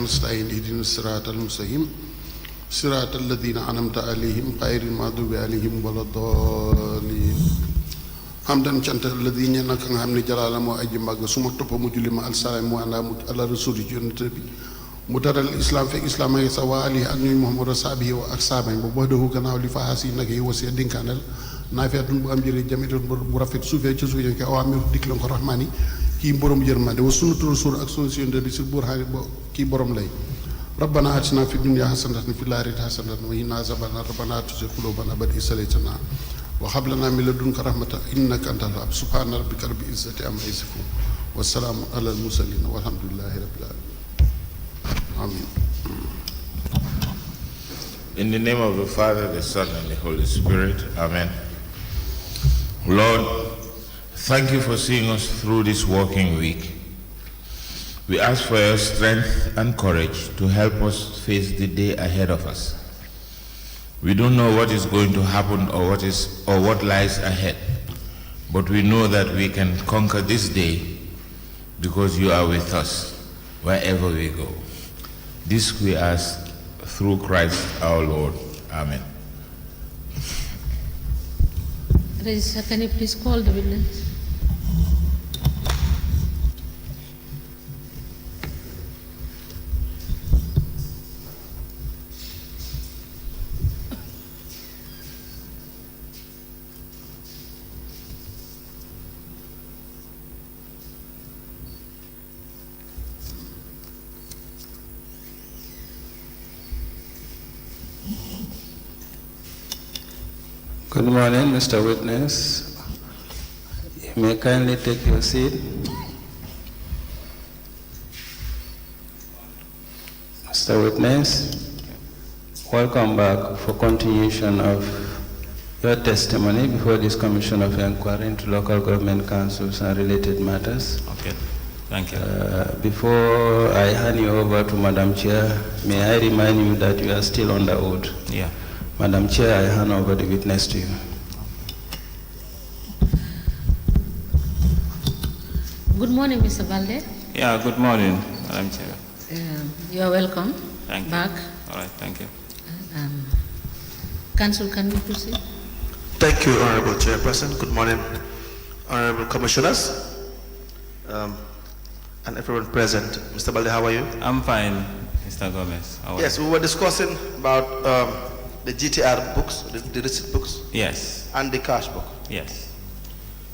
نستعين اهدنا الصراط المستقيم صراط الذين أنعمت عليهم غير المغضوب عليهم ولا الضالين hamdan cant alladhi ñen nak nga xamni jalala mo aji mag suma top mu julli ma al salam mu ala rasul yonent bi mu taral islam fek islam ay sawali ak ñuy muhammad sahabi wa ak sahabay bo bodo gannaaw li fa hasi nak yi wasi dinkanal na fe dun bu am jere jamitu bu rafet soufé ci soufé ke awamir diklan ko rahmani ki borom yermande wa sunnatul rasul ak sunna yonent bi ci burhan bo ki borom lay ربنا آتنا في الدنيا حسنة في الآخرة حسنة وقنا عذاب النار ربنا لا تزغ قلوبنا بعد إذ هديتنا وهب لنا من لدنك رحمة إنك أنت الوهاب سبحان ربك رب العزة عما يصفون والسلام على المرسلين والحمد لله رب العالمين آمين. In the name of the Father, the Son, and the Holy Spirit, Amen. Lord, thank you for seeing us through this working week. We ask for your strength and courage to help us face the day ahead of us. We don't know what is going to happen or what lies ahead, but we know that we can conquer this day because you are with us wherever we go. This we ask through Christ our Lord. Amen. Registrar, can you please call the witness? Good morning, Mr. Witness. You may kindly take your seat. Mr. Witness, welcome back for continuation of your testimony before this Commission of Inquiry into Local Government Councils and related matters. Okay, thank you. Before I hand you over to Madam Chair, may I remind you that you are still on the oath. Yeah. Madam Chair, I hand over the witness to you. Good morning, Mr. Valde. Yeah, good morning, Madam Chair. You are welcome. Thank you. Back. All right, thank you. Council, can we proceed? Thank you, Honorable Chairperson. Good morning, Honorable Commissioners, and everyone present. Mr. Balde, how are you? I'm fine, Mr. Gomez. How are Yes, you? we were discussing about the GTR books, the receipt books, Yes, and the cash book. yes.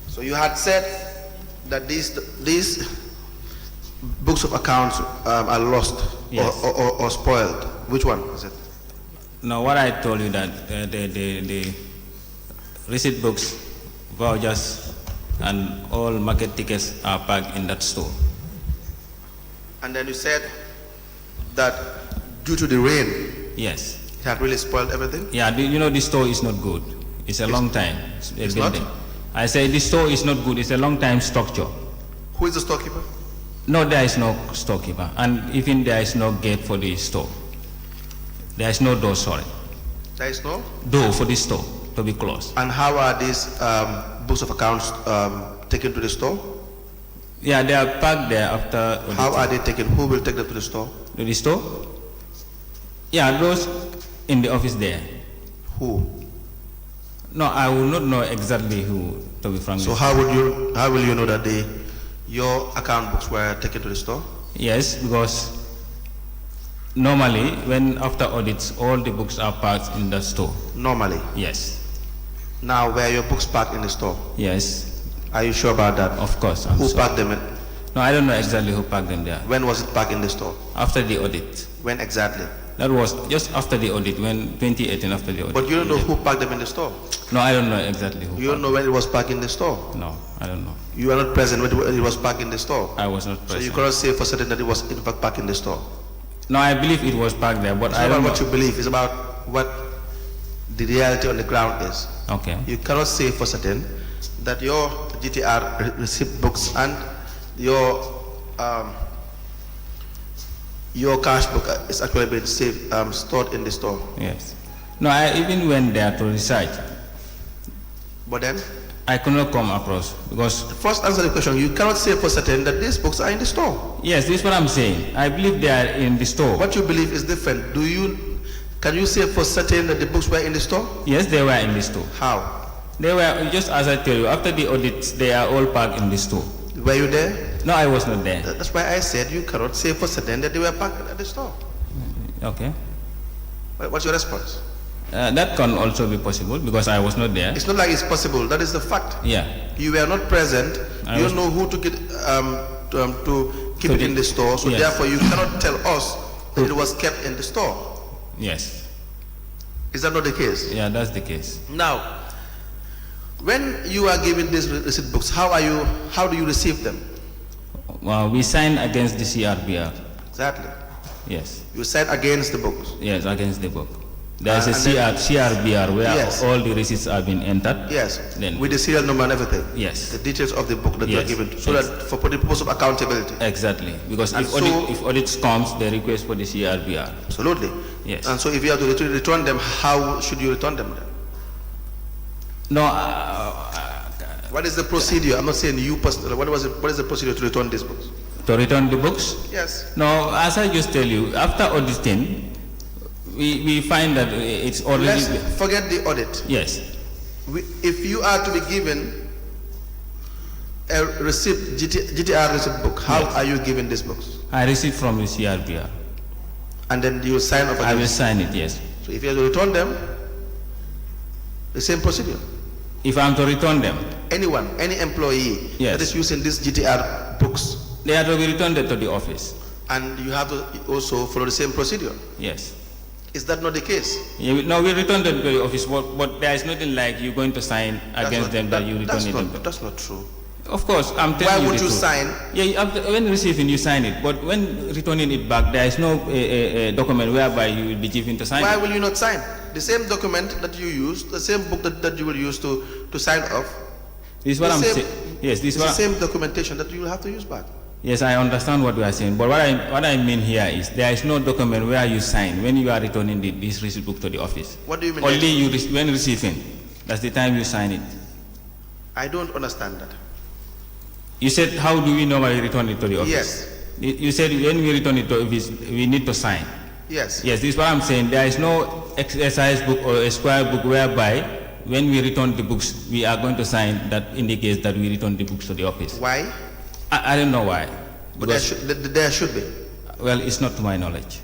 So you had said that these books of accounts are lost, Yes. or spoiled. Which one is it? Now, what I told you that the receipt books, vouchers, and all market tickets are packed in that store. And then you said that due to the rain, Yes. it had really spoiled everything. Yeah, you know, this store is not good. It's a long time. It's not? I say this store is not good. It's a long time structure. Who is the storekeeper? No, there is no storekeeper, and even there is no gate for the store. There is no door, sorry. There is no. Door for the store to be closed. And how are these books of accounts taken to the store? Yeah, they are packed there after. How are they taken? Who will take them to the store? To the store? Yeah, those in the office there. Who? No, I will not know exactly who, to be frank. So how will you know that your account books were taken to the store? Yes, because normally when after audits all the books are packed in the store. Normally. Yes. Now were your books packed in the store? Yes. Are you sure about that? Of course. Who sure. packed them in? No, I don't know exactly who packed them there. When was it packed in the store? After the audit. When exactly? That was just after the audit, when 2018 after the audit. But you don't know who packed them in the store? No, I don't know exactly who. You don't know when it was packed in the store? No, I don't know. You are not present when it was packed in the store? I was not present. So you cannot say for certain that it was in fact packed in the store? No, I believe it was packed there, but It's I not don't about know. what you believe, it's about what the reality on the ground is. Okay. You cannot say for certain that your GTR receipt books and your cash book is actually being stored in the store. Yes. No, I even went there to research. But then? I could not come across because First answer the question. You cannot say for certain that these books are in the store. yes, this is what I'm saying. I believe they are in the store. What you believe is different. Can you say for certain that the books were in the store? Yes, they were in the store. How? They were, just as I tell you, after the audits, they are all packed in the store. Were you there? No, I was not there. That's why I said you cannot say for certain that they were packed at the store. Okay. What's your response? That can also be possible because I was not there. It's not like it's possible. That is the fact. Yeah. You were not present. I You was- don't know who took it to keep it in the store. So Yes. therefore, you cannot tell us that it was kept in the store. Yes. Is that not the case? Yeah, that's the case. Now, when you are given these receipt books, how do you receive them? Well, we signed against the CRBR. Exactly. Yes. You sign against the books. Yes, against the book. There's a and then- CRBR where Yes. all the receipts have been entered. Yes. Then- With the serial number and everything. Yes. The details of the book that you are Yes. given, so Yes. that for the purpose of accountability. Exactly. Because And if audits comes, they request for the CRBR. Absolutely. Yes. And so if you have to return them, how should you return them then? No, What is the procedure? I'm not saying you personally. What is the procedure to return these books? to return the books? Yes. No, as I just tell you, after auditing, we find that it's already... Let's forget the audit. Yes. If you are to be given a receipt, GTR receipt book, how Yes. are you given these books? I received from the CRBR. And then you sign off I will against. sign it, yes. So if you have to return them, the same procedure. If I'm to return them, Anyone, any employee Yes. that is using these GTR books, they have to be returned to the office. and you have to also follow the same procedure. Yes. Is that not the case? Yeah, no, we return them to the office, but there is nothing like you're going to sign against them that you return it. That's not true. Of course, I'm telling Why you would the you truth. sign? Yeah, when receiving, you sign it. But when returning it back, there is no document whereby you will be given to sign Why it. will you not sign? The same document that you use, the same book that you will use to sign off, This is what the I'm same- saying. Yes, this it's is the what. same documentation that you will have to use back. Yes, I understand what you are saying. But what I mean here is there is no document where you sign when you are returning this receipt book to the office. What do you mean? Only when receiving. That's the time you sign it. I don't understand that. You said, how do we normally return it to the office? Yes. You said when we return it to the office, we need to sign. Yes. Yes, this is what I'm saying. There is no exercise book or a square book whereby when we return the books, we are going to sign that indicates that we return the books to the office. Why? I don't know why. But there Because- should be. well, it's not to my knowledge.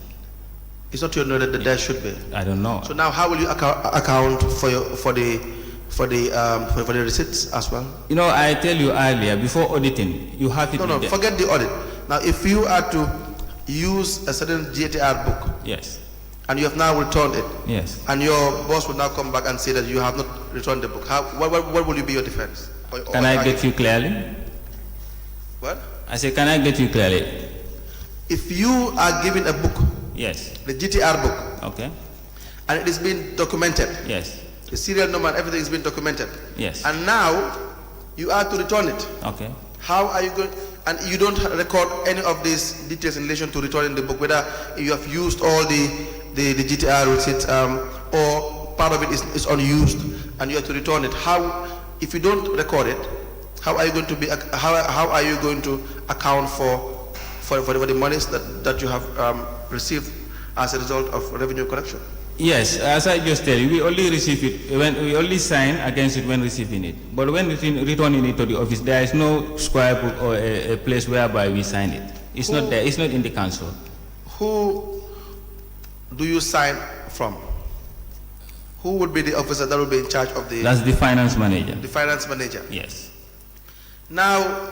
It's not your knowledge that there should be. I don't know. So now, how will you account for the receipts as well? You know, I tell you earlier, before auditing, you have it No, there. forget the audit. Now, if you are to use a certain GTR book Yes, and you have now returned it, yes. and your boss will now come back and say that you have not returned the book, what will be your defense? Or Can I get you clearly? What? I say, can I get you clearly? If you are given a book, Yes. the GTR book, Okay. and it is being documented, Yes. the serial number and everything is being documented, Yes. and now you are to return it, Okay. how are you going? And you don't record any of these details in relation to returning the book, whether you have used all the GTR receipts or part of it is unused, and you have to return it. How, if you don't record it, how are you going to be? How are you going to account for the monies that you have received as a result of revenue collection? Yes, as I just tell you, we only receive it when we only sign against it when receiving it. But when returning it to the office, there is no square book or a place whereby we sign it. It's not there. It's not in the council. Who do you sign from? Who would be the officer that will be in charge of the That's the finance manager. finance manager? Yes. Now,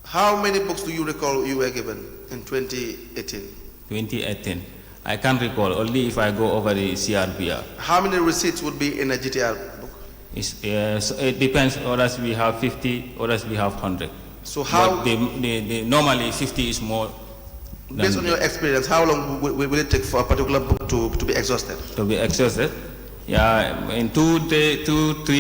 how many books do you recall you were given in 2018? 2018. I can't recall. Only if I go over the CRBR. How many receipts would be in a GTR book? It depends. Others we have 50. Others we have 100. So how, But normally 50 is more. Than based on your experience, how long will it take for a particular book to be exhausted? to be exhausted? Yeah, in 3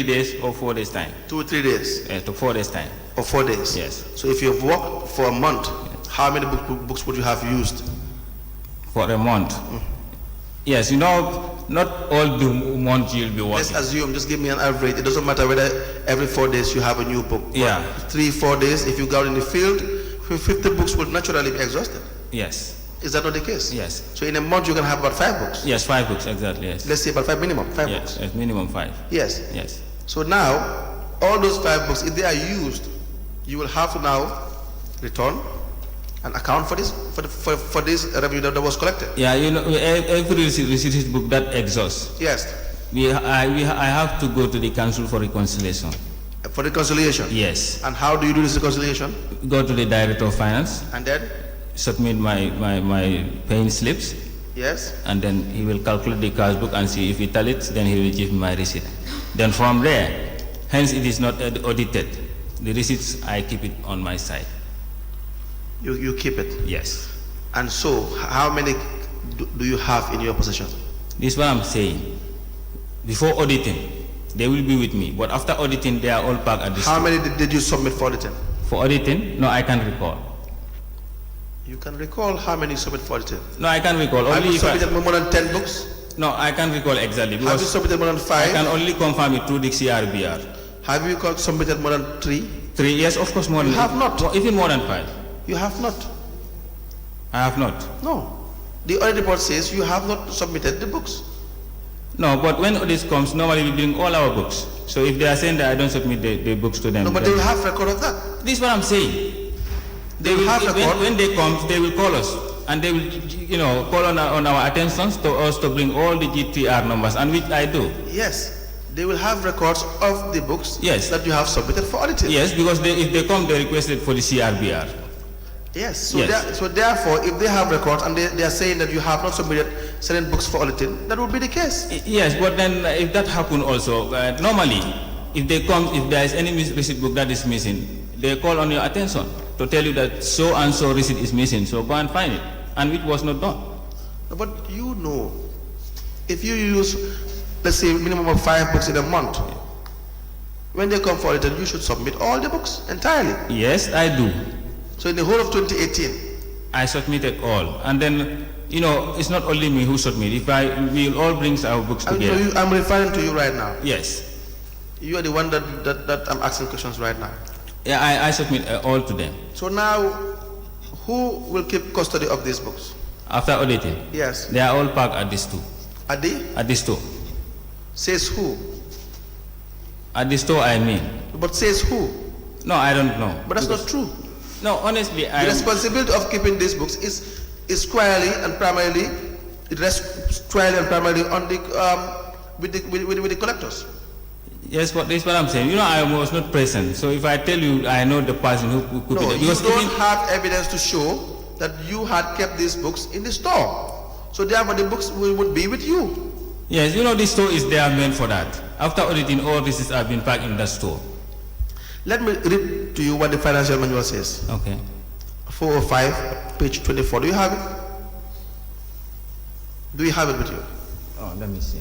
days or 4 days time. 2 or 3 days To 4 days time. or 4 days? Yes. So if you've worked for a month, how many books would you have used? For a month. Yes, you know, Not all the months you'll be Let's working. assume, just give me an average. It doesn't matter whether every 4 days you have a new book. Yeah. 3-4 days, if you go out in the field, 50 books will naturally be exhausted. Yes. Is that not the case? Yes. So in a month you can have about 5 books. Yes, 5 books, exactly, yes. Let's say about 5 minimum, 5 Yes, books. yes, minimum 5. Yes. Yes. So now, all those 5 books, if they are used, you will have to now return and account for this, for this revenue that was collected. Yeah, you know, every receipt book that exhausts, Yes. I have to go to the Council for Reconciliation. For reconciliation. Yes. And how do you do this reconciliation? Go to the Director of Finance, And then? submit my paying slips, Yes. and then he will calculate the cash book and see if it tallies, then he will give me my receipt. Then from there, hence it is not audited. The receipts, I keep it on my side. You keep it. Yes. And so, how many do you have in your possession? This is what I'm saying. Before auditing, they will be with me. But after auditing, they are all packed at this How store. many did you submit for auditing? For auditing? No, I can't recall. You can recall how many you submit for auditing. No, I can't recall. Have Only you if I, submitted more than 10 books? no, I can't recall exactly Have you because submitted more than I can 5? only confirm it through the CRBR. Have you submitted more than 3? 3 years, of course, more You than have not. Even more than 5. You have not. I have not. No. The audit report says you have not submitted the books. No, but when audit comes, normally we bring all our books. So if they are saying that I don't submit the books to them, No, but they will have record of that. this is what I'm saying. They will have record. when they come, they will call us, and they will, you know, call on our attentions to us to bring all the GTR numbers, and which I do. Yes. They will have records of the books Yes. that you have submitted for auditing. Yes, because if they come, they requested for the CRBR. Yes. So, Yes. so therefore, if they have records and they are saying that you have not submitted certain books for auditing, that would be the case. Yes, but then if that happen also, normally, if they come, if there is any receipt book that is missing, they call on your attention to tell you that so and so receipt is missing, so go and find it, and which was not done. No, but you know, if you use, let's say, minimum of 5 books in a month, when they come for auditing, you should submit all the books entirely. Yes, I do. So in the whole of 2018, I submitted all, and then, you know, it's not only me who submit. We will all bring our books together. I'm referring to you right now. Yes. You are the one that I'm asking questions right now. Yeah, I submit all to them. So now, who will keep custody of these books? After auditing, Yes. they are all packed at this store. Adi At this store. says who? At the store, I mean. But says who? No, I don't know. But that's not true. No, honestly, The responsibility of keeping these books is squarely and primarily, it rests squarely and primarily on the with the collectors. Yes, but this is what I'm saying. You know, I was not present. So if I tell you, I know the person who could No, be there. you Because don't even, have evidence to show that you had kept these books in the store. So therefore the books would be with you. yes, you know, this store is there meant for that. After auditing, all receipts have been packed in that store. Let me read to you what the financial manual says. Okay. 405, page 24. Do you have it? Do you have it with you? Oh, let me see.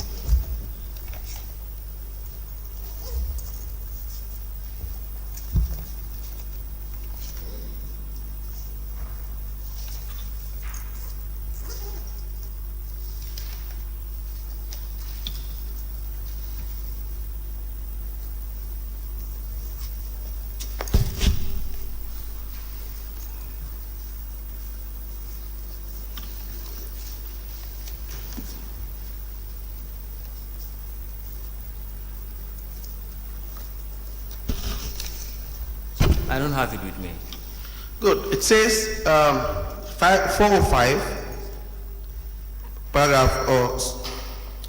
I don't have it with me. Good. It says 405, paragraph or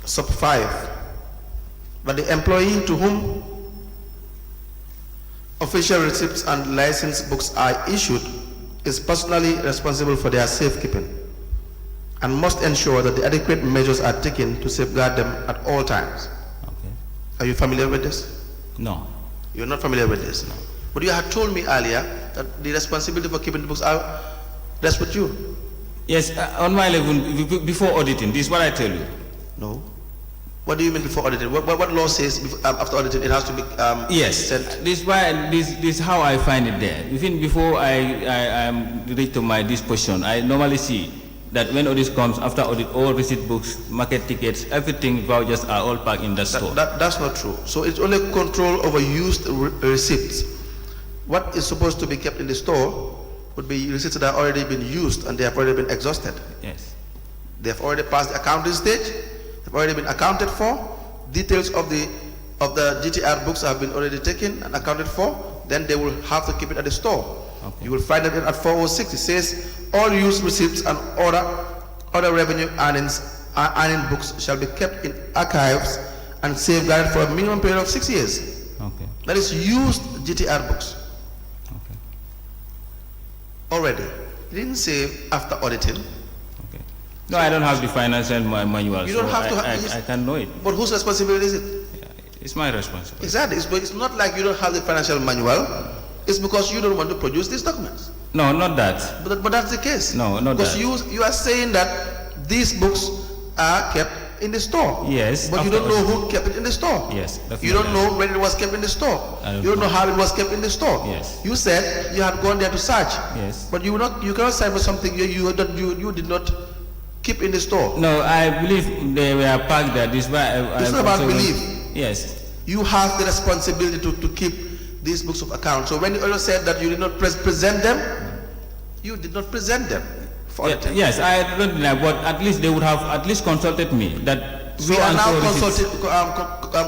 sub 5, that the employee to whom official receipts and license books are issued is personally responsible for their safekeeping and must ensure that the adequate measures are taken to safeguard them at all times. Okay. Are you familiar with this? No. You're not familiar with this? No. But you had told me earlier that the responsibility for keeping the books rests with you. Yes, on my level, before auditing, this is what I tell you. No. What do you mean before auditing? What law says after auditing it has to be Yes, sent? this is why this is how I find it there. Even before I reach to my this position, I normally see that when audit comes, after audit, all receipt books, market tickets, everything, vouchers are all packed in that store. That's not true. So it's only control over used receipts. What is supposed to be kept in the store would be receipts that have already been used and they have already been exhausted. Yes. They have already passed the accounting stage. They've already been accounted for. Details of the GTR books have been already taken and accounted for. Then they will have to keep it at the store. Okay. You will find it at 406. It says all used receipts and other revenue earning books shall be kept in archives and safeguarded for a minimum period of 6 years. Okay. That is used GTR books. Okay. Already. It didn't say after auditing. Okay. No, I don't have the financial manual. You don't so have to I can know it. But whose responsibility is it? Yeah, it's my responsibility. Exactly. It's not like you don't have the financial manual. It's because you don't want to produce these documents. No, not that. But that's the case. No, not because that. you are saying that these books are kept in the store. Yes. But you don't know who kept it in the store. Yes. You don't know when it was kept in the store. You don't know how it was kept in the store. Yes. You said you had gone there to search. Yes. But you cannot sign for something you did not keep in the store. No, I believe they were packed there. This is why It's not about belief. Yes. You have the responsibility to keep these books of account. So when you also said that you did not present them, you did not present them for auditing. Yes, I don't deny, but at least they would have at least consulted me that. We are now receipts-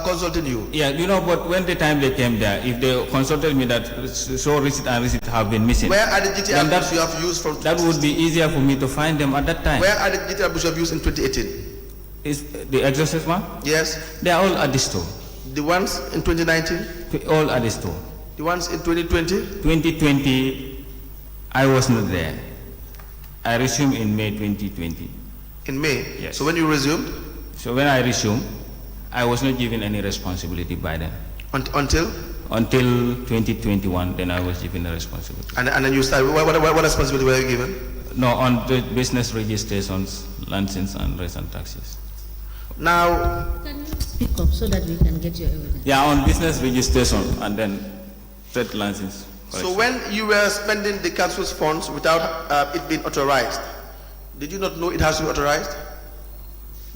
consulting you. Yeah, you know, but when the time they came there, if they consulted me that so receipt and receipt have been missing, Where are the GTR then books you have used from? that would be easier for me to find them at that time. Where are the GTR books you have used in 2018? Is the exhausted one? Yes. They are all at the store. The ones in 2019? All at the store. The ones in 2020? 2020, I was not there. I resumed in May 2020. In May? Yes. So when you resumed? So when I resumed, I was not given any responsibility by them. Until? Until 2021, then I was given the responsibility. And then you started, what responsibility were you given? No, on the business registrations, licenses and rates and taxes. Now, Can you speak up so that we can get your evidence? Yeah, on business registration and then trade license. so when you were spending the council's funds without it being authorized, did you not know it has to be authorized?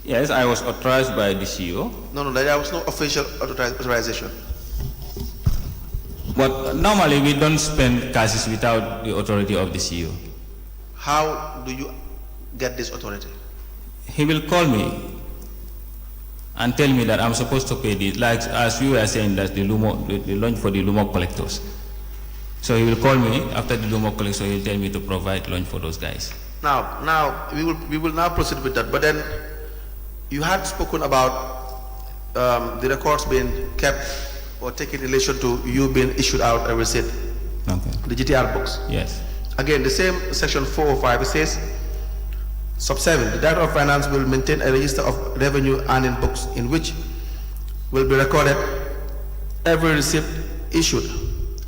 Yes, I was authorized by the CEO. No, there was no official authorization. But normally we don't spend cash without the authority of the CEO. How do you get this authority? He will call me and tell me that I'm supposed to pay this, like as we were saying that the launch for the Lumo collectors. So he will call me after the Lumo collector, he'll tell me to provide lunch for those guys. Now we will now proceed with that. But then you had spoken about the records being kept or taken in relation to you being issued out a receipt. Okay. The GTR books. Yes. Again, the same section 405, it says, sub 7, the Director of Finance will maintain a register of revenue earning books in which will be recorded every receipt issued,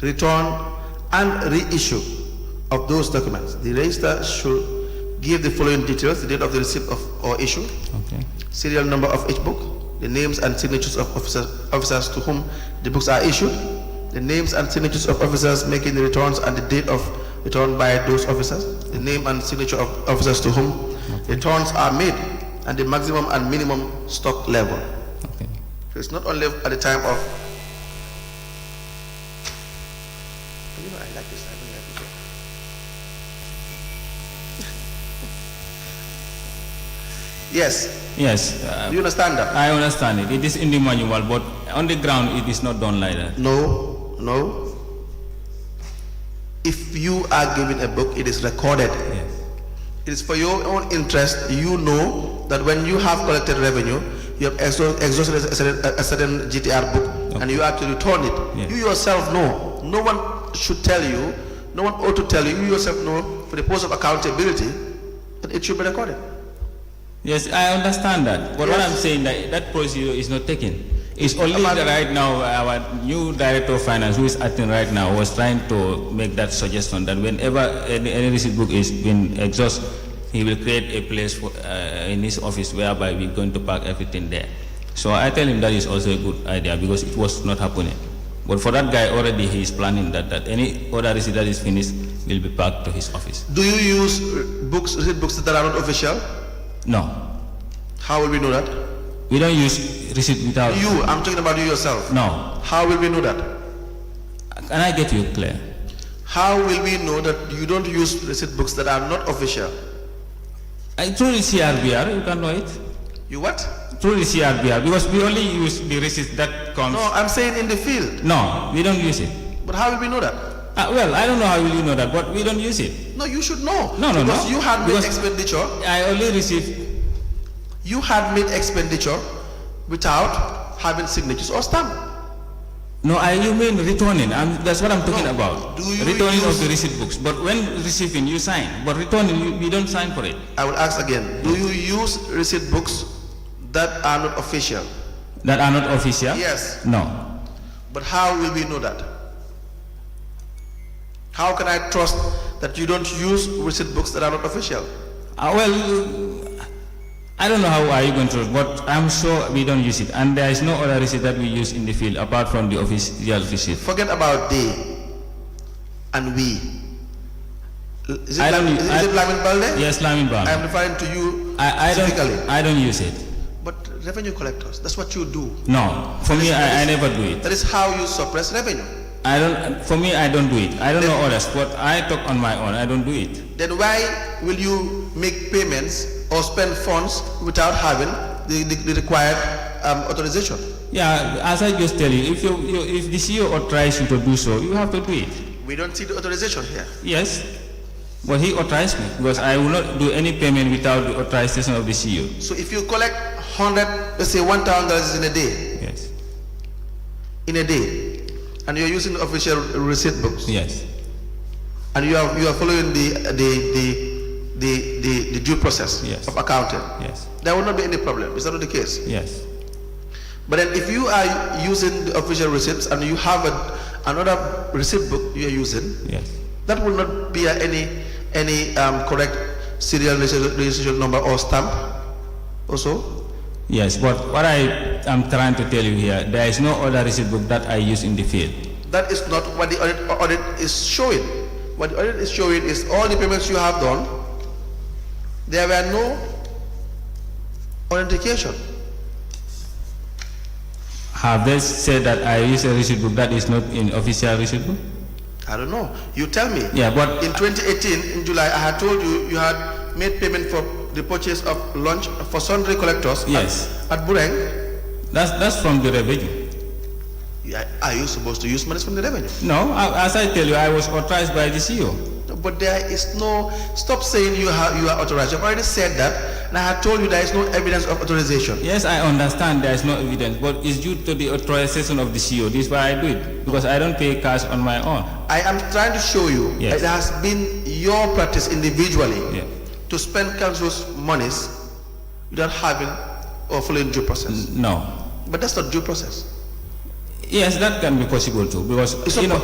return and reissue of those documents. The register should give the following details: the date of the receipt or issue, Okay. serial number of each book, the names and signatures of officers to whom the books are issued, the names and signatures of officers making the returns and the date of return by those officers, the name and signature of officers to whom returns are made, and the maximum and minimum stock level. Okay. So it's not only at the time of. You know, I like this. I don't like this. Yes. Yes. Do you understand that? I understand it. It is in the manual, but on the ground it is not done like that. No. If you are given a book, it is recorded. Yes. It is for your own interest. You know that when you have collected revenue, you have exhausted a certain GTR book, and you have to return it. Yes. You yourself know. No one should tell you. No one ought to tell you. You yourself know, for the purpose of accountability, that it should be recorded. Yes, I understand that. But what Yes. I'm saying that procedure is not taken. It's only that right now our new director of finance, who is acting right now, was trying to make that suggestion that whenever any receipt book is being exhausted, he will create a place for, in his office whereby we're going to park everything there. So I tell him that is also a good idea because it was not happening. But for that guy already he is planning that any other receipt that is finished, will be back to his office. Do you use receipt books that are not official? No, How will we know that? we don't use receipt without. You, I'm talking about you yourself. No. How will we know that? Can I get you clear? How will we know that you don't use receipt books that are not official? Through the CRBR, you can know it. You what? Through the CRBR, because we only use the receipt that comes. No, I'm saying in the field. No, we don't use it. But how will we know that? Well, I don't know how will you know that, but we don't use it. No, you should know. No, no, because no. you had made Because expenditure. I only receive. You had made expenditure without having signatures or stamp. No, you mean returning. That's what I'm talking No. about. Do you Returning of use- the receipt books. But when receiving, you sign. But returning, we don't sign for it. I will ask again. Do you use receipt books that are not official? That are not official? Yes. No. But how will we know that? How can I trust that you don't use receipt books that are not official? I don't know how are you going to, but I'm sure we don't use it. And there is no other receipt that we use in the field apart from the official receipt. Forget about they and we. Is it, I don't- is it Lamin Balde? Yes, Lamin Balde. I am referring to you I specifically. don't use it. But revenue collectors, that's what you do. No. For me, I never do it. That is how you suppress revenue. For me, I don't do it. I don't know others, but I talk on my own. I don't do it. Then why will you make payments or spend funds without having the required authorization? Yeah, as I just tell you, if the CEO authorizes you to do so, you have to do it. We don't see the authorization here. Yes, but he authorized me because I will not do any payment without the authorization of the CEO. So if you collect 100, let's say $1,000 in a day, Yes. in a day, and you're using the official receipt books, Yes. and you are following the due process Yes. of accounting, Yes. there will not be any problem. Is that not the case? Yes. But then if you are using the official receipts and you have another receipt book you are using, Yes. that will not be any correct serial registration number or stamp also? Yes, but what I am trying to tell you here, there is no other receipt book that I use in the field. That is not what the audit is showing. What the audit is showing is all the payments you have done, there were no authentication. Have they said that I use a receipt book that is not in official receipt book? I don't know. You tell me. Yeah, but In 2018, in July, I had told you you had made payment for the purchase of lunch for sundry collectors Yes. at Bureng. that's from the revenue. Are you supposed to use money from the revenue? No, as I tell you, I was authorized by the CEO. No, but there is no, stop saying you are authorized. You've already said that, and I had told you there is no evidence of authorization. Yes, I understand there is no evidence, but it's due to the authorization of the CEO. This is why I do it, because I don't pay cash on my own. I am trying to show you Yes. it has been your practice individually Yeah. to spend council's monies without having or following due process. No. But that's not due process. Yes, that can be possible too, because It's not,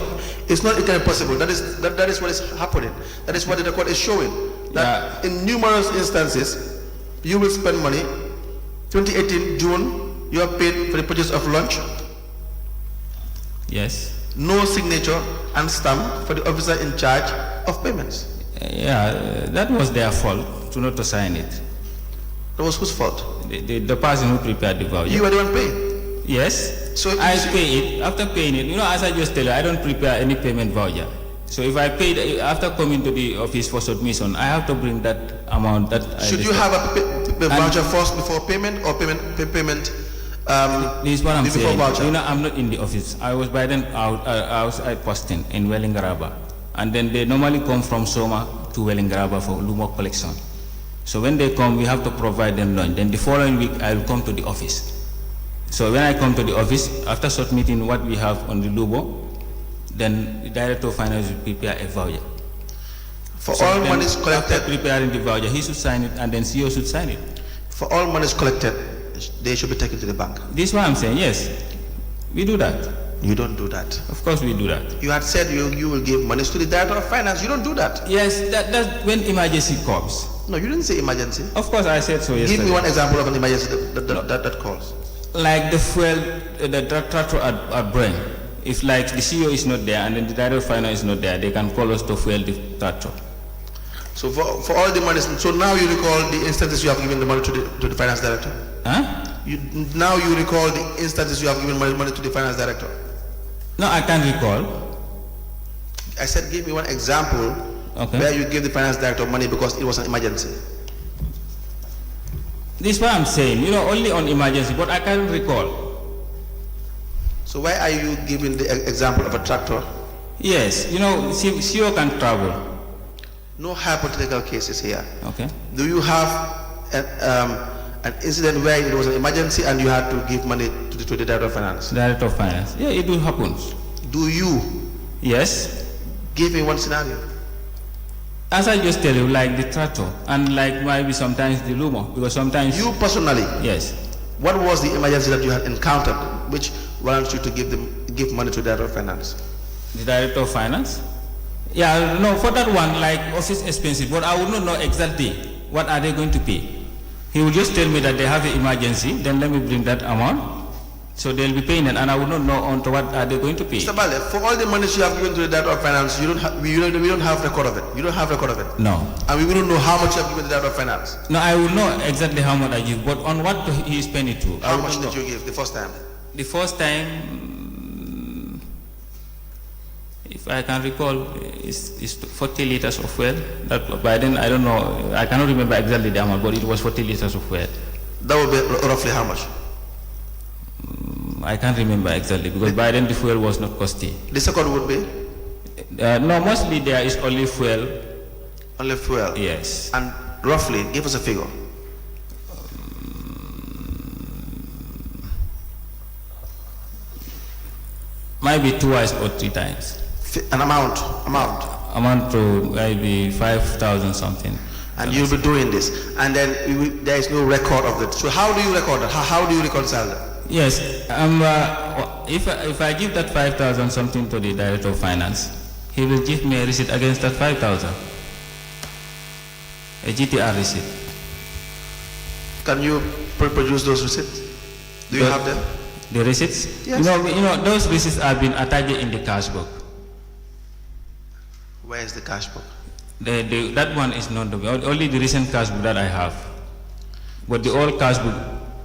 it's not possible. That is what is happening. That is what the record is showing. That in numerous instances, you will spend money. 2018 June, you are paid for the purchase of lunch. Yes. No signature and stamp for the officer in charge of payments. That was their fault to not to sign it. That was whose fault? The person who prepared the voucher. You are the one paying. Yes. So I pay it. After paying it, as I just tell you, I don't prepare any payment voucher. So if I paid after coming to the office for submission, I have to bring that amount. Should you have a voucher first before payment or payment? This is what I'm before saying. voucher? I'm not in the office. I was by then outside posting in Wellingaraba, and then they normally come from Soma to Wellingaraba for Lumo collection. So when they come, we have to provide them lunch. Then the following week, I will come to the office. So when I come to the office, after submitting what we have on the Lubo, then the director of finance will prepare a voucher. For all then monies collected, after preparing the voucher, he should sign it, and then CEO should sign it. for all monies collected, they should be taken to the bank. This is what I'm saying. Yes, we do that. You don't do that. Of course, we do that. You had said you will give monies to the director of finance. You don't do that. Yes, that's when emergency comes. No, you didn't say emergency. Of course, I said so yesterday. Give me one example of an emergency that calls. Like the fuel, the tractor at Brain. If like the CEO is not there and then the director of finance is not there, they can call us to fuel the tractor. So for all the money, so now you recall the instances you have given the money to the finance director? Huh? Now you recall the instances you have given money to the finance director? No, I can't recall. I said give me one example where you gave the finance director money because it was an emergency. This is what I'm saying, only on emergency, but I can't recall. So why are you giving the example of a tractor? Yes, CEO can travel. No hypothetical cases here. Okay. Do you have an incident where it was an emergency and you had to give money to the director of finance? Director of finance. Yeah, it will happen. Do you? Yes. Give me one scenario. As I just tell you, like the tractor and like maybe sometimes the Lumo, because sometimes... You personally? Yes. What was the emergency that you had encountered which warrants you to give money to the director of finance? The director of finance? Yeah, no, for that one, like office expenses, but I would not know exactly what are they going to pay. He will just tell me that they have an emergency, then let me bring that amount. So they'll be paying it, and I would not know on to what are they going to pay. Mr. Bale, for all the money you have given to the director of finance, we don't have record of it. You don't have record of it. No. And we wouldn't know how much you have given to the director of finance. No, I will know exactly how much I give, but on what he spend it to. How much did you give the first time? The first time, if I can recall, is 40 liters of fuel. That by then I don't know. I cannot remember exactly the amount, but it was 40 liters of fuel. That would be roughly how much? I can't remember exactly because by then the fuel was not costly. The second would be? No, mostly there is only fuel. Only fuel? Yes. And roughly, give us a figure. Maybe twice or 3 times. An amount? Amount to maybe 5,000 something. And you'll be doing this, and then there is no record of it. So how do you record that? How do you reconcile that? Yes, if I give that 5,000 something to the director of finance, he will give me a receipt against that 5,000, a GTR receipt. Can you produce those receipts? Do you have them? The receipts? Yes. Those receipts have been attached in the cash book. Where is the cash book? That one is not only the recent cash book that I have, but the old cash book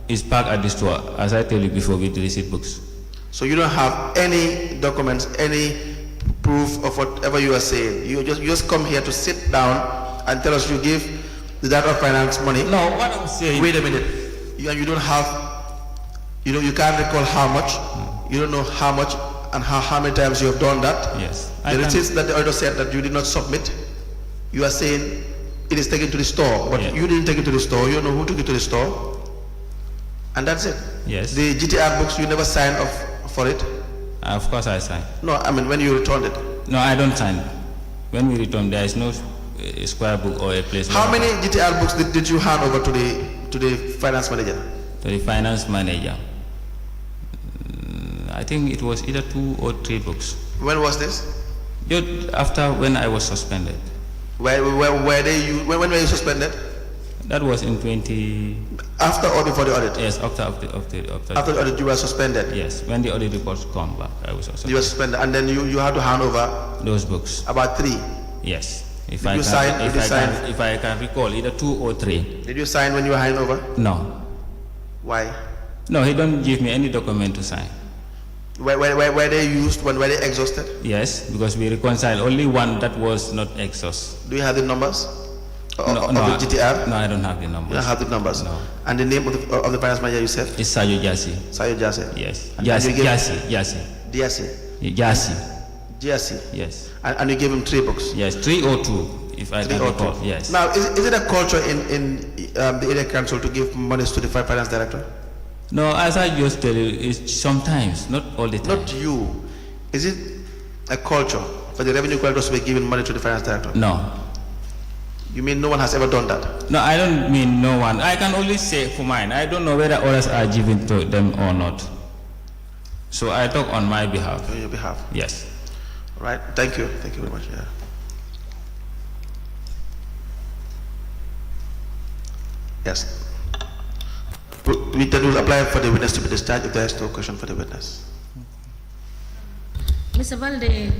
is parked at the store, as I tell you before, with the receipt books. So you don't have any documents, any proof of whatever you are saying. You just come here to sit down and tell us you give the director of finance money. No, what I'm saying. Wait a minute. You don't have. You can't recall how much. You don't know how much and how many times you have done that. Yes. The receipts that the auditor said that you did not submit. You are saying it is taken to the store, but you didn't take it to the store. You don't know who took it to the store. And that's it. Yes. The GTR books, you never signed off for it? Of course I signed. No, I mean when you returned it. No, I don't sign. When we return, there is no square book or a place. How many GTR books did you hand over to the finance manager? To the finance manager. I think it was either 2 or 3 books. When was this? Just after when I was suspended. When were you suspended? That was in 20... After or before the audit? Yes, after After the audit you were suspended? Yes, when the audit reports come back, I was suspended. You were suspended, and then you had to hand over? Those books. About 3? Yes. If I can recall, either 2 or 3. Did you sign when you were handing over? No. Why? No, he don't give me any document to sign. Were they used? When were they exhausted? Yes, because we reconciled only one that was not exhaust. Do you have the numbers? Of the GTR? No, I don't have the numbers. You don't have the numbers? No. And the name of the finance manager you said? It's Sayo Jasi. Sayo Jasi? Yes. Jasi. Jasi. Yes. And you gave him 3 books? Yes, 3 or 2, if I can recall. Yes. Now, is it a culture in the area council to give monies to the finance director? No, as I just tell you, it's sometimes, not all the time. Not you. Is it a culture for the revenue collectors to be giving money to the finance director? No. You mean no one has ever done that? No, I don't mean no one. I can only say for mine. I don't know whether others are giving to them or not. So I talk on my behalf. On your behalf? Yes. All right. Thank you. Thank you very much. Yeah. Yes. We will apply for the witness to be discharged if there is no question for the witness. Mr. Balde,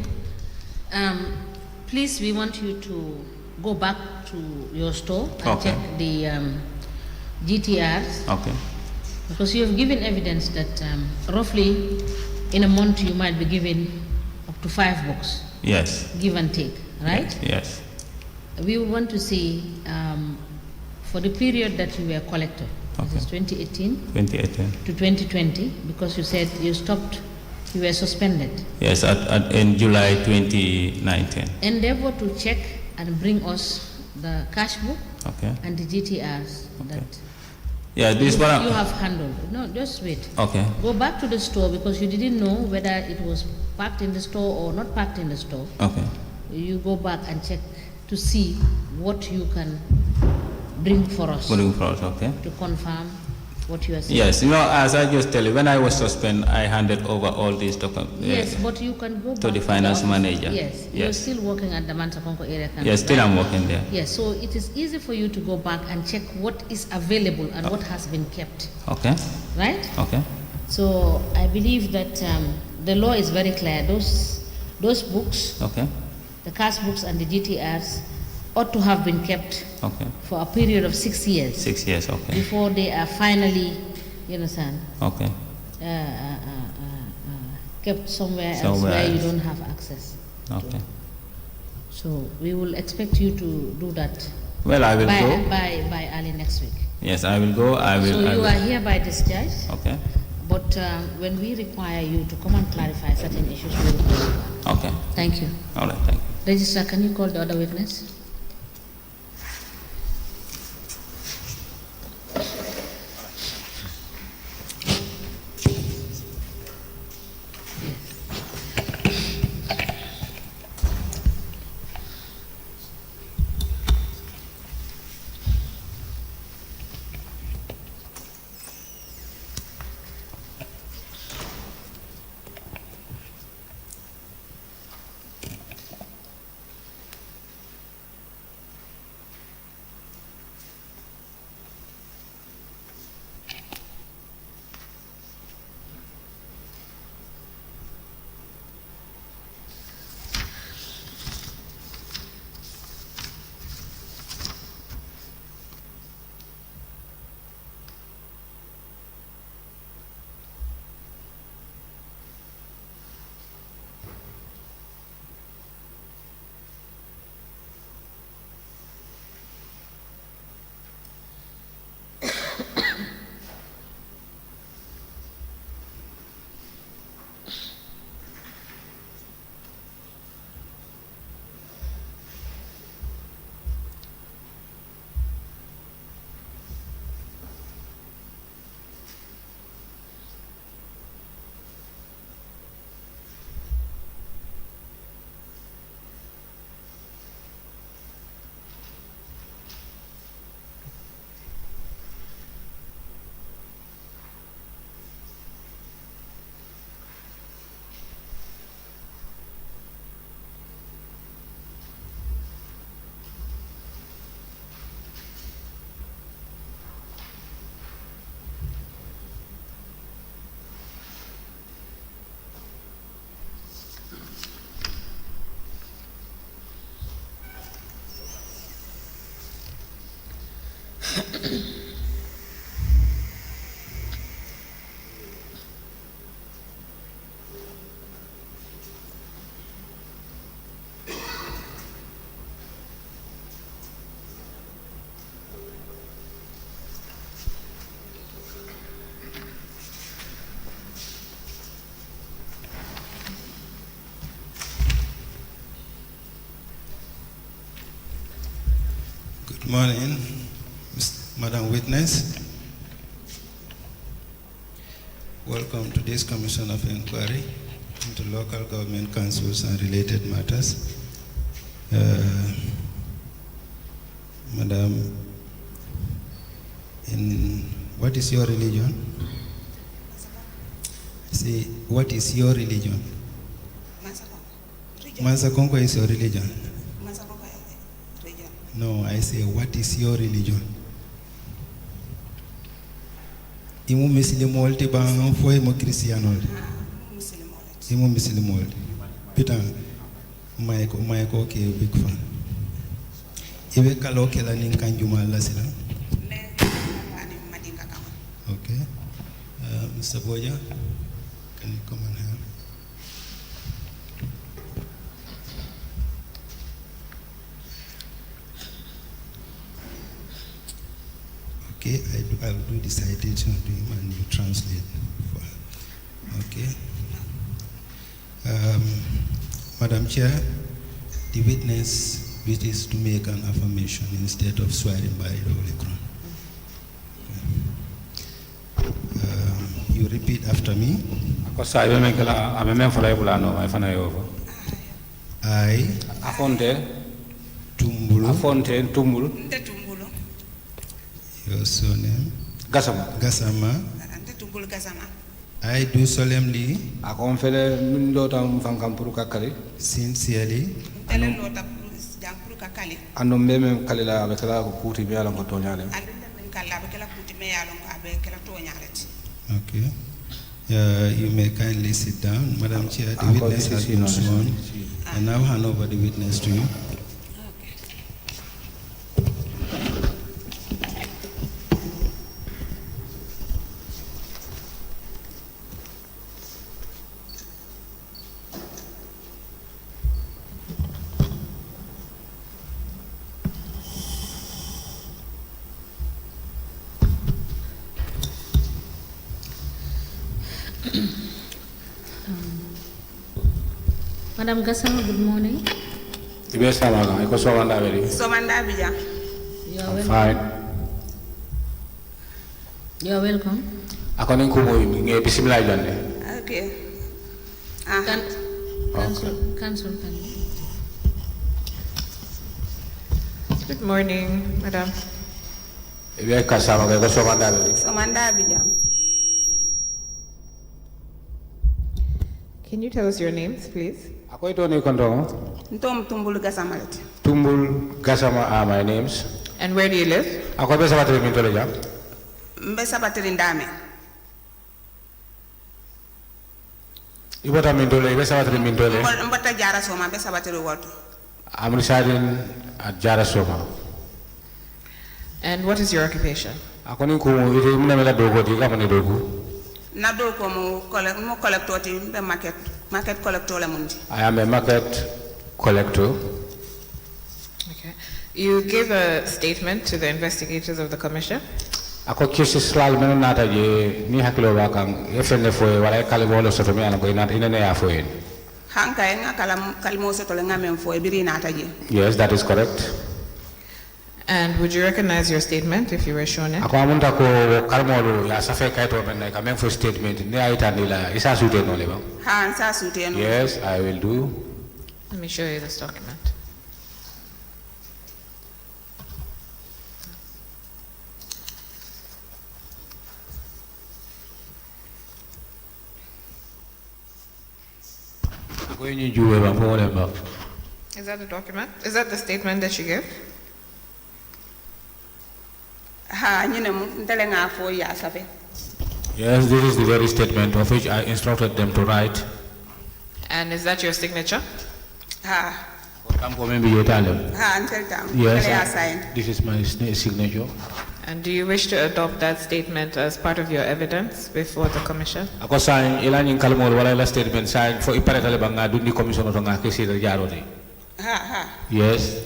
please, we want you to go back to your store and check the GTRs. Okay. Because you have given evidence that roughly in a month you might be given up to 5 books. Yes. Give and take, right? Yes. We want to see for the period that you were collector, this is 2018 to 2020, because you said you stopped, you were suspended. Yes, in July 2019. Endeavor to check and bring us the cash book and the GTRs that this you have handled. No, just wait. Okay. Go back to the store because you didn't know whether it was packed in the store or not packed in the store. Okay. You go back and check to see what you can bring for us. Bring for us, okay. To confirm what you are saying. Yes, as I just tell you, when I was suspended, I handed over all these documents. Yes, but you can go back to the finance manager. Yes, you're still working at the Mansakonko area. Yes, still I'm working there. Yes, so it is easy for you to go back and check what is available and what has been kept. Okay. Right? Okay. So I believe that the law is very clear. Those books, the cash books and the GTRs, ought to have been kept for a period of 6 years. 6 years, okay. Before they are finally, you understand? Okay. Kept somewhere else where you don't have access. Okay. So we will expect you to do that. Well, I will go by early next week. Yes, I will go. I will. So you are hereby discharged. Okay. But when we require you to come and clarify certain issues, we will call you back. Okay. Thank you. All right. Thank you. Registrar, can you call the other witness? Good morning, Madam Witness. Welcome to this Commission of Inquiry into local government councils and related matters. Madam, what is your religion? Say, what is your religion? Mansakonko is your religion. No, I say, what is your religion? Imu Muslim olti bang foi mo Christian olti. Imu Muslim olti. Peter, Maiko ke big fan. Iwe kalo ke la ninkanjuma la sila. Okay. Mr. Boya, can you come and help? Okay, I'll do the citation to him and you translate for her. Okay. Madam Chair, the witness wishes to make an affirmation instead of swearing by the Holy Crown. You repeat after me. I, Tumbulu, your surname, Gasama, I do solemnly, sincerely, okay. You may kindly sit down. Madam Chair, the witness has been sworn. I now hand over the witness to you. Madam Gassama, good morning. You are fine. You are welcome. Okay. Council, can you? Good morning, Madam. Can you tell us your names, please? Tumbul Gasama are my names. And where do you live? I'm residing at Jarasoma. And what is your occupation? I am a market collector. Okay. You gave a statement to the investigators of the commission. Ako kisi slal meno nata je ni hakilo wakang efene foe wala kalibolo soto mi ana ko inata inene ya foe. Yes, that is correct. And would you recognize your statement if you were shown it? Ako amunta ko kalmolu ya safe kaito men ka men for statement ne aita nila isa sute no leba. Yes, I will do. Let me show you this document. Is that the document? Is that the statement that you gave? Yes, this is the very statement of which I instructed them to write. And is that your signature? Yes, this is my signature. And do you wish to adopt that statement as part of your evidence before the commission? Ako sign ilan yung kalmol wala la statement sign for iparetale banga dundi commission to nga kesi jarodi. Yes.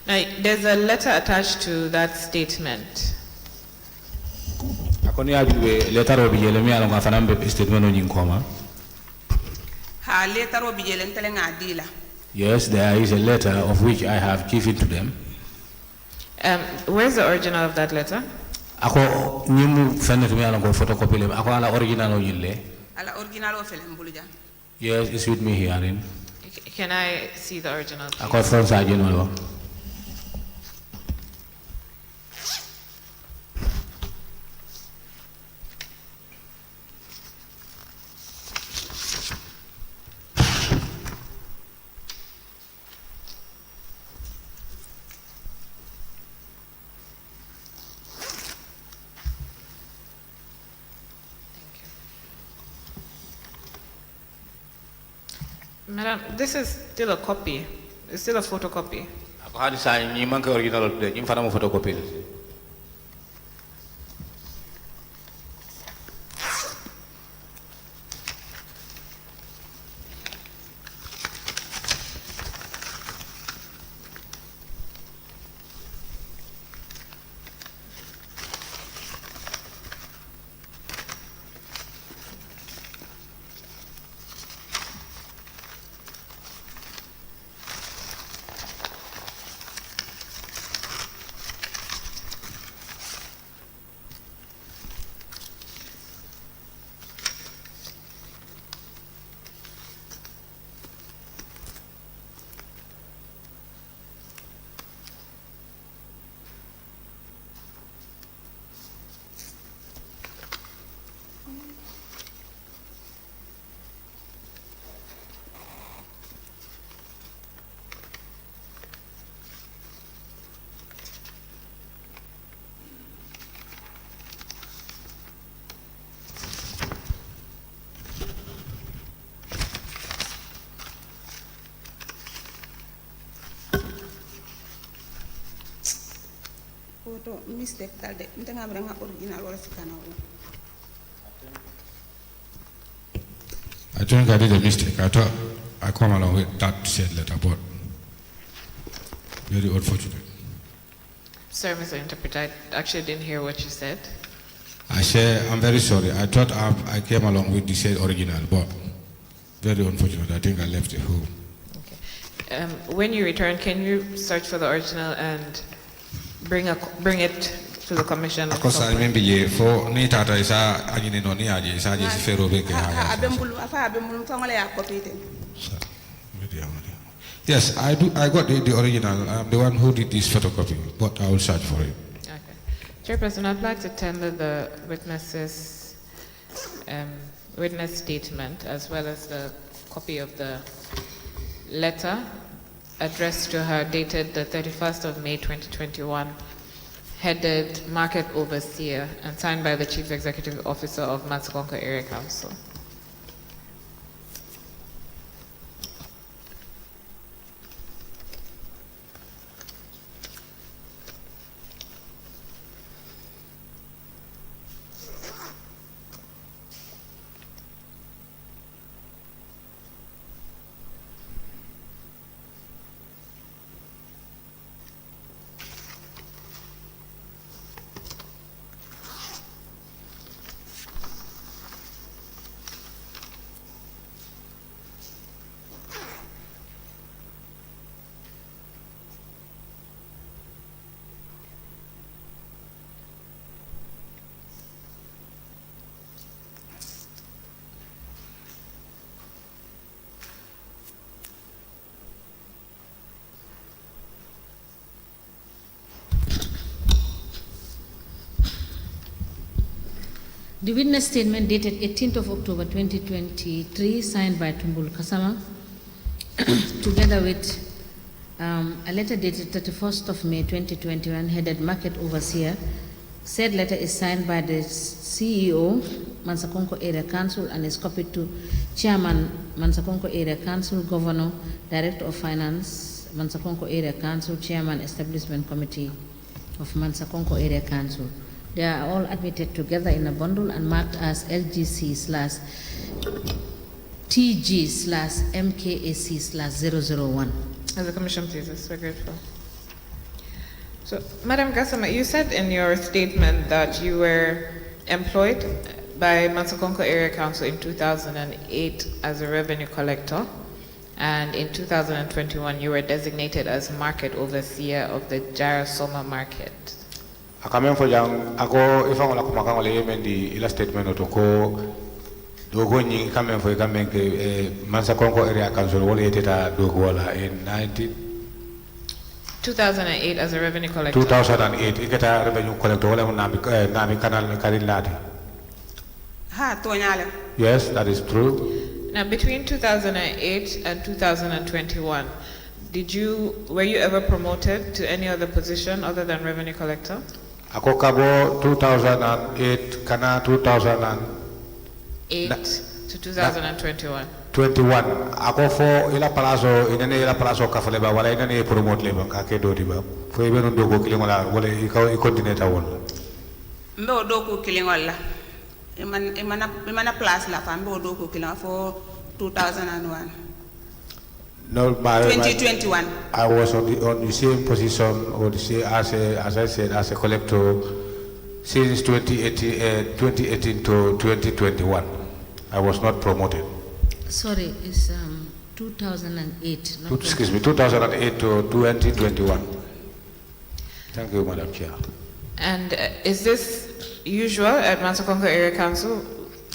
Now, there's a letter attached to that statement. Ako ni abiwe letter obi yele mi alonga fanambe statement on yinkoma. Yes, there is a letter of which I have given to them. Where's the original of that letter? Ako nimu fenne to mi alonga photocopy le ako ala original o yille. Yes, it's with me here. Can I see the original? Ako from Sajino. Madam, this is still a copy. It's still a photocopy. Ako hani sa ni man ka original de, ni fana mo photocopy. Mistake talde ntenga mrenga original wala sikana wo. I think I did a mistake. I thought I come along with that said letter, but very unfortunate. Sorry, Mr. Interpreter, I actually didn't hear what you said. I say I'm very sorry. I thought I came along with the said original, but very unfortunate. I think I left it home. Okay. When you return, can you search for the original and bring it to the commission? Because I remember for ni tata isa agini no ni aje isa aje fero beke ha. Abembulu afa abembulu fangole ya copy it. Yes, I do. I got the original. I'm the one who did this photocopy, but I will search for it. Okay. Chairperson, I'd like to tender the witness's witness statement as well as the copy of the letter addressed to her dated the 31st of May 2021, headed Market Overseer and signed by the Chief Executive Officer of Mansakonko Area Council. The witness statement dated 18th of October 2023, signed by Tumbul Kasama, together with a letter dated 31st of May 2021, headed Market Overseer. Said letter is signed by the CEO, Mansakonko Area Council, and is copied to Chairman, Mansakonko Area Council, Governor, Director of Finance, Mansakonko Area Council, Chairman, Establishment Committee of Mansakonko Area Council. They are all admitted together in a bundle and marked as LGC/TG/MKAC/001. As the Commission pleases, we're grateful. So, Madam Gassama, you said in your statement that you were employed by Mansakonko Area Council in 2008 as a revenue collector, and in 2021 you were designated as market overseer of the Jara Soma market. Akamen fo jang ako ifang wala kumaka wala yemen di ila statement oto ko dogo nyi kamen fo kamen ke Mansakonko Area Council wala yeteta dogo wala in 2008 as a revenue collector. 2008 iketa revenue collector wala nami kanal karin lati. Ha tonyale. Yes, that is true. Now between 2008 and 2021, were you ever promoted to any other position other than revenue collector? Ako kabo 2008 kana 2008 to 2021. 21 ako fo ila palaso inene ila palaso kafale ba wala inene promote le ba ka ke doti ba fo ibe non dogo kilingol la wala i continue ta won mbe o dogo kilingol la imana place la fa mbe o dogo kilingol for 2001 no 2021 I was on the same position or the same as I said as a collector since 2018 to 2021 I was not promoted. Sorry, it's 2008. Excuse me, 2008 to 2021. Thank you, Madam Chair. And is this usual at Mansakonko Area Council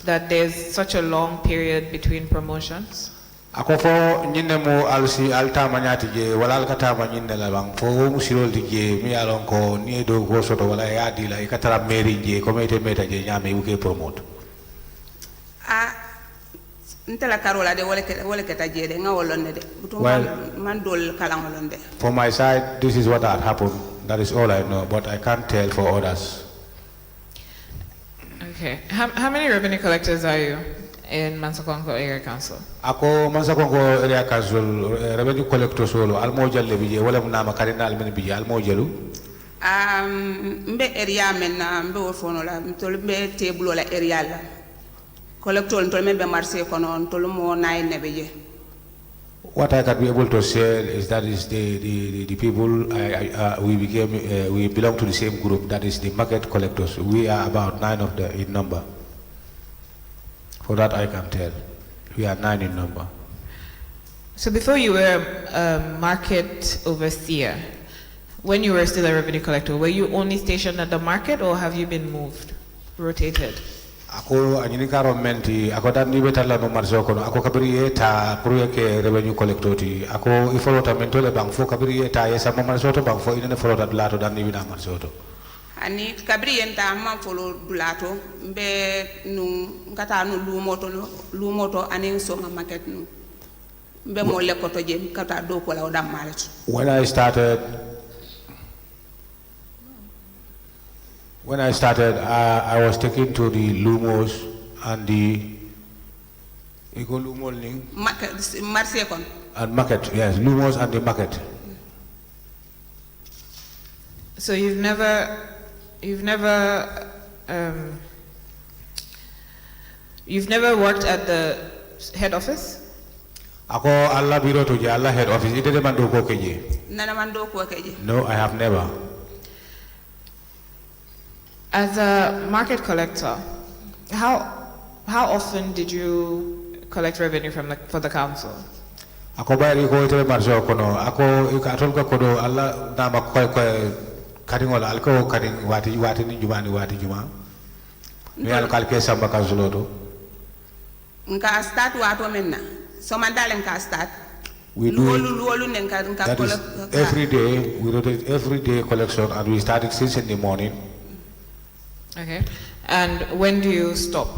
that there's such a long period between promotions? Ako fo nyinne mo alsi alta manyati je wala alkata manyinne la bang fo musirol di je mi alon ko ni do go soto wala ya di la ikatara meri je comité meta je nyame uke promote. Ntela karola de wole keta jede nga wolonde de butum man dol kala wolonde. For my side this is what had happened, that is all I know, but I can't tell for others. Okay, how many revenue collectors are you in Mansakonko Area Council? Ako Mansakonko Area Council revenue collectors solo almo jalle bije wala nama cardinal men bije almo jalu mbe area men mbe wofono la tol mbe table la area la collector tol men be marché kono tol mo nay nebeje. What I can be able to say is that is the people we belong to the same group, that is the market collectors. We are about 9 of the in number. For that I can tell. We are 9 in number. So before you were a market overseer, when you were still a revenue collector, were you only stationed at the market or have you been moved, rotated? Ako anyini karo menti ako dan ni betala no marzo kono ako kabiri eta pour que revenue collector ti ako ifolo ta mentole bang fo kabiri eta yesa mo marzo to bang fo ine folo ta dulato dan ni bina marzo to ani kabri enta man folo dulato mbe nu ngata nu lu moto ani so ma market nu mbe mo lekoto je kata do ko la dam maleto. When I started, I was taken to the Lumos and the market, and market, yes, Lumos and the market. So you've never worked at the head office? Ako Allah biro to je Allah head office. Ite de mando ko keje. Nana mando ko keje. No, I have never. As a market collector, how often did you collect revenue for the council? Ako bayri ko ite marzo kono. Ako ikatol ko kodo Allah na makoy ko kadingola alko kading wati ni juma ni wati juma. Mi al kalke samba kanzuloto. Nka start wato menna. So mandalen ka start. We do that is every day. We rotate every day collection, and we started 6 in the morning. Okay. And when do you stop?